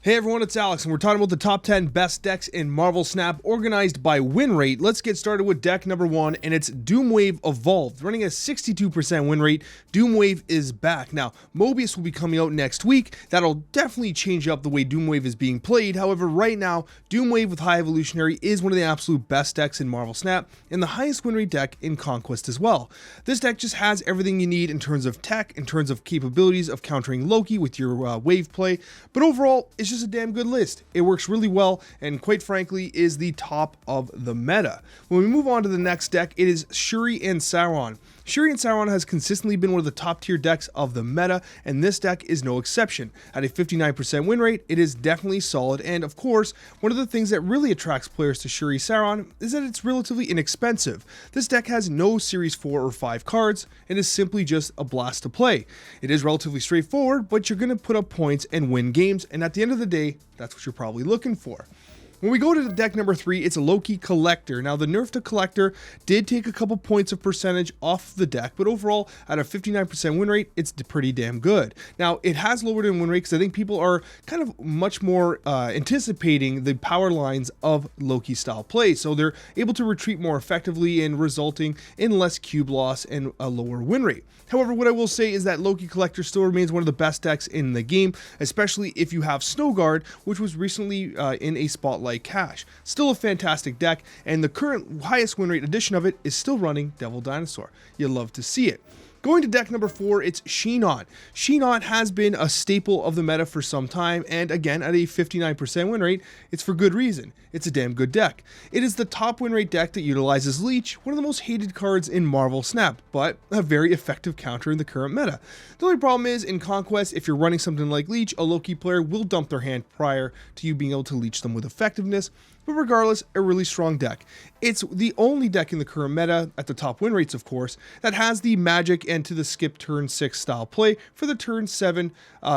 Hey everyone, it's Alex, and we're talking about the top 10 best decks in Marvel Snap organized by win rate. Let's get started with deck number 1, and it's Doomwave Evolved. Running a 62% win rate, Doomwave is back. Now, Mobius will be coming out next week. That'll definitely change up the way Doomwave is being played. However, right now, Doomwave with High Evolutionary is one of the absolute best decks in Marvel Snap, and the highest win rate deck in Conquest as well. This deck just has everything you need in terms of tech, in terms of capabilities of countering Loki with your wave play, but overall, it's just a damn good list. It works really well and quite frankly is the top of the meta. When we move on to the next deck, it is Shuri and Sauron. Shuri and Sauron has consistently been one of the top tier decks of the meta, and this deck is no exception. At a 59% win rate, it is definitely solid, and of course, one of the things that really attracts players to Shuri Sauron is that it's relatively inexpensive. This deck has no Series 4 or 5 cards, and is simply just a blast to play. It is relatively straightforward, but you're going to put up points and win games, and at the end of the day, that's what you're probably looking for. When we go to the deck number 3, it's a Loki Collector. Now, the nerf to Collector did take a couple points of percentage off the deck, but overall, at a 59% win rate, it's pretty damn good. Now, it has lowered in win rate because I think people are kind of much more anticipating the power lines of Loki style play, so they're able to retreat more effectively and resulting in less cube loss and a lower win rate. However, what I will say is that Loki Collector still remains one of the best decks in the game, especially if you have Snow Guard, which was recently in a spotlight cache. Still a fantastic deck, and the current highest win rate edition of it is still running Devil Dinosaur. You'll love to see it. Going to deck number 4, it's Xenon. Xenon has been a staple of the meta for some time, and again, at a 59% win rate, it's for good reason. It's a damn good deck. It is the top win rate deck that utilizes Leech, one of the most hated cards in Marvel Snap, but a very effective counter in the current meta. The only problem is, in Conquest, if you're running something like Leech, a Loki player will dump their hand prior to you being able to leech them with effectiveness, but regardless, a really strong deck. It's the only deck in the current meta, at the top win rates of course, that has the magic and to the skip turn 6 style play for the turn 7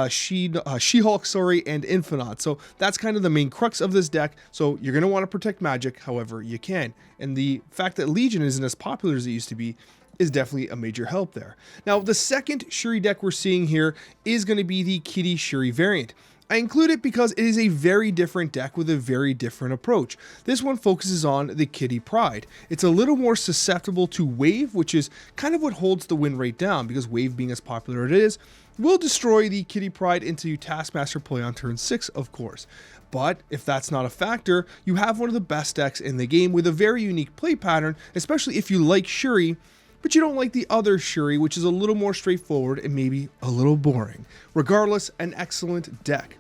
She-Hulk, and Infinite. So that's kind of the main crux of this deck, so you're going to want to protect magic however you can. And the fact that Legion isn't as popular as it used to be is definitely a major help there. Now, the second Shuri deck we're seeing here is going to be the Kitty Shuri variant. I include it because it is a very different deck with a very different approach. This one focuses on the Kitty Pryde. It's a little more susceptible to Wave, which is kind of what holds the win rate down, because Wave being as popular as it is, will destroy the Kitty Pryde into Taskmaster play on turn 6, of course. But if that's not a factor, you have one of the best decks in the game with a very unique play pattern, especially if you like Shuri, but you don't like the other Shuri, which is a little more straightforward and maybe a little boring. Regardless, an excellent deck.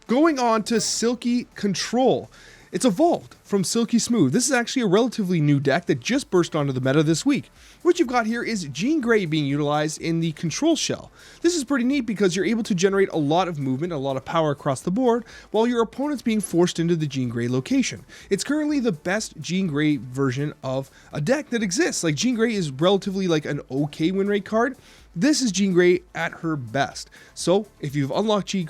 Going on to Silky Control. It's evolved from Silky Smooth. This is actually a relatively new deck that just burst onto the meta this week. What you've got here is Jean Grey being utilized in the Control Shell. This is pretty neat because you're able to generate a lot of movement, a lot of power across the board, while your opponent's being forced into the Jean Grey location. It's currently the best Jean Grey version of a deck that exists. Like, Jean Grey is relatively like an okay win rate card. This is Jean Grey at her best. So if you've unlocked Jean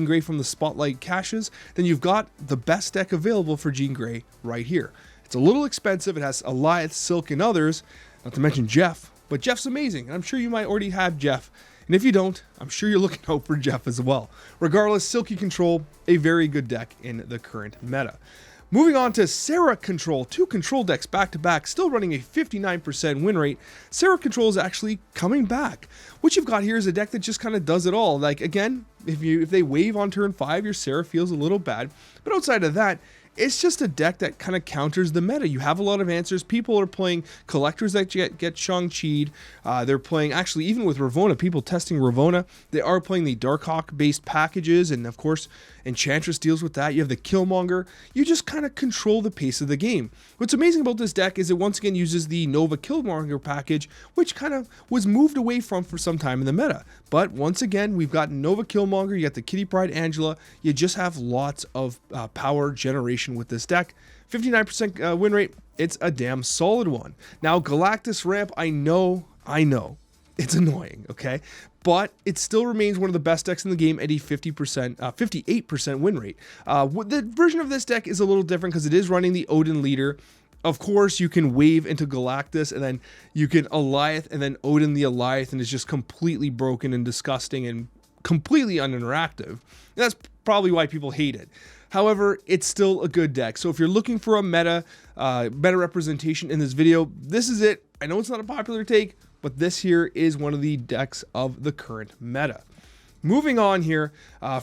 Grey from the Spotlight caches, then you've got the best deck available for Jean Grey right here. It's a little expensive. It has Alioth, Silk, and others, not to mention Jeff. But Jeff's amazing, and I'm sure you might already have Jeff. And if you don't, I'm sure you're looking out for Jeff as well. Regardless, Silky Control, a very good deck in the current meta. Moving on to Sarah Control, 2 control decks back-to-back, still running a 59% win rate. Sarah Control is actually coming back. What you've got here is a deck that just kind of does it all. Like, again, if they wave on turn 5, your Sarah feels a little bad. But outside of that, it's just a deck that kind of counters the meta. You have a lot of answers. People are playing collectors that get Shang-Chi'd. They're playing, actually, even with Ravonna, people testing Ravonna, they are playing the Darkhawk-based packages, and of course, Enchantress deals with that. You have the Killmonger. You just kind of control the pace of the game. What's amazing about this deck is it once again uses the Nova Killmonger package, which kind of was moved away from for some time in the meta. But once again, we've got Nova Killmonger, you got the Kitty Pryde Angela. You just have lots of power generation with this deck. 59% win rate, it's a damn solid one. Now, Galactus Ramp, I know, it's annoying, okay? But it still remains one of the best decks in the game at a 58% win rate. The version of this deck is a little different because it is running the Odin leader. Of course, you can wave into Galactus, and then you can Alioth, and then Odin the Alioth, and it's just completely broken and disgusting and completely uninteractive. And that's probably why people hate it. However, it's still a good deck. So if you're looking for a meta representation in this video, this is it. I know it's not a popular take, but this here is one of the decks of the current meta. Moving on here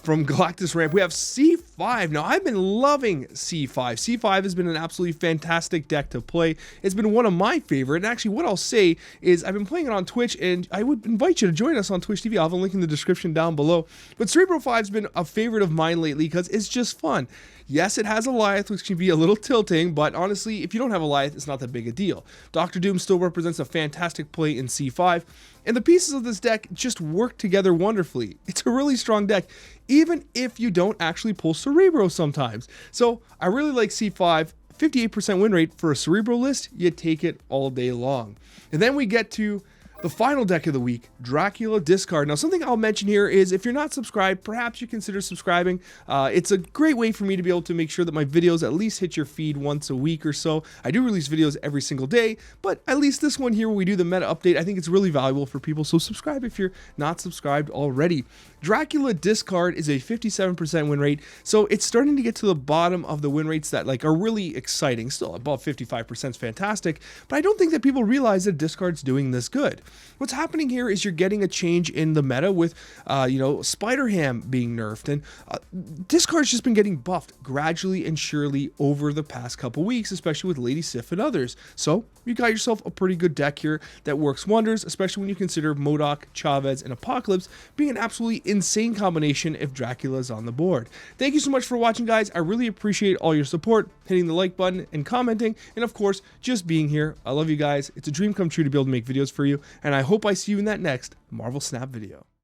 from Galactus Ramp, we have C5. Now, I've been loving C5. C5 has been an absolutely fantastic deck to play. It's been one of my favorite. And actually, what I'll say is I've been playing it on Twitch, and I would invite you to join us on Twitch TV. I'll have a link in the description down below. But Cerebro 5 has been a favorite of mine lately because it's just fun. Yes, it has Alioth, which can be a little tilting, but honestly, if you don't have Alioth, it's not that big a deal. Dr. Doom still represents a fantastic play in C5, and the pieces of this deck just work together wonderfully. It's a really strong deck, even if you don't actually pull Cerebro sometimes. So I really like C5. 58% win rate for a Cerebro list, you take it all day long. And then we get to the final deck of the week, Dracula Discard. Now, something I'll mention here is if you're not subscribed, perhaps you consider subscribing. It's a great way for me to be able to make sure that my videos at least hit your feed once a week or so. I do release videos every single day, but at least this one here where we do the meta update, I think it's really valuable for people. So subscribe if you're not subscribed already. Dracula Discard is a 57% win rate, so it's starting to get to the bottom of the win rates that are really exciting. Still above 55% is fantastic, but I don't think that people realize that Discard's doing this good. What's happening here is you're getting a change in the meta with, Spider-Ham being nerfed, and Discard's just been getting buffed gradually and surely over the past couple weeks, especially with Lady Sif and others. So you got yourself a pretty good deck here that works wonders, especially when you consider MODOK, Chavez, and Apocalypse being an absolutely insane combination if Dracula is on the board. Thank you so much for watching, guys. I really appreciate all your support, hitting the like button and commenting, and of course, just being here. I love you guys. It's a dream come true to be able to make videos for you, and I hope I see you in that next Marvel Snap video.